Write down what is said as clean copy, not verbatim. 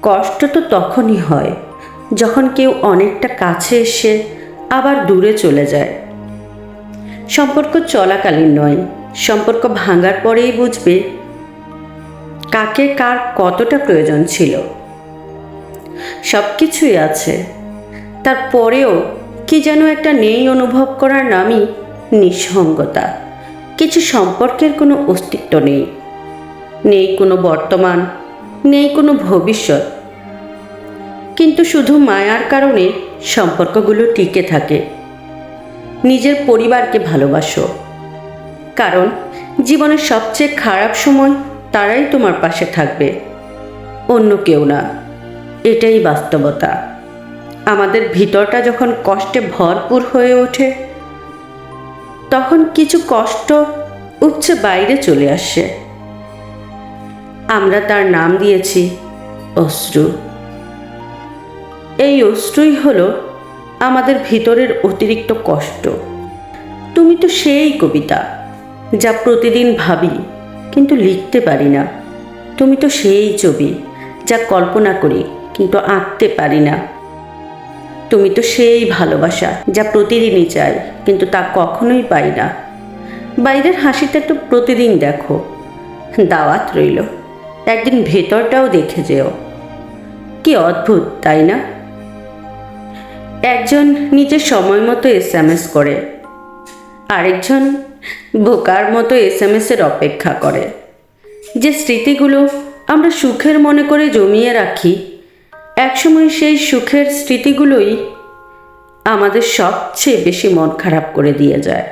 কষ্ট তো তখনই হয় যখন কেউ অনেকটা কাছে এসে আবার দূরে চলে যায়। সম্পর্ক চলাকালীন নয়, সম্পর্ক ভাঙার পরেই বুঝবে কাকে কার কতটা প্রয়োজন ছিল। সব কিছুই আছে, তারপরেও কি যেন একটা নেই অনুভব করার নামই নিঃসঙ্গতা। কিছু সম্পর্কের কোনো অস্তিত্ব নেই, নেই কোনো বর্তমান, নেই কোনো ভবিষ্যৎ, কিন্তু শুধু মায়ার কারণে সম্পর্কগুলো টিকে থাকে। নিজের পরিবারকে ভালোবাসো, কারণ জীবনের সবচেয়ে খারাপ সময় তারাই তোমার পাশে থাকবে, অন্য কেউ না। এটাই বাস্তবতা। আমাদের ভিতরটা যখন কষ্টে ভরপুর হয়ে ওঠে, তখন কিছু কষ্ট উপচে বাইরে চলে আসে। আমরা তার নাম দিয়েছি অশ্রু। এই অশ্রুই হলো আমাদের ভিতরের অতিরিক্ত কষ্ট। তুমি তো সেই কবিতা যা প্রতিদিন ভাবি কিন্তু লিখতে পারি না। তুমি তো সেই ছবি যা কল্পনা করি কিন্তু আঁকতে পারি না। তুমি তো সেই ভালোবাসা যা প্রতিদিনই চাই কিন্তু তা কখনোই পাই না। বাইরের হাসিটা তো প্রতিদিন দেখো, দাওয়াত রইল, একদিন ভেতরটাও দেখে যেও। কি অদ্ভুত, তাই না? একজন নিজের সময় মতো SMS করে, আরেকজন বোকার মতো SMS-এর অপেক্ষা করে। যে স্মৃতিগুলো আমরা সুখের মনে করে জমিয়ে রাখি, একসময় সেই সুখের স্মৃতিগুলোই আমাদের সবচেয়ে বেশি মন খারাপ করে দিয়ে যায়।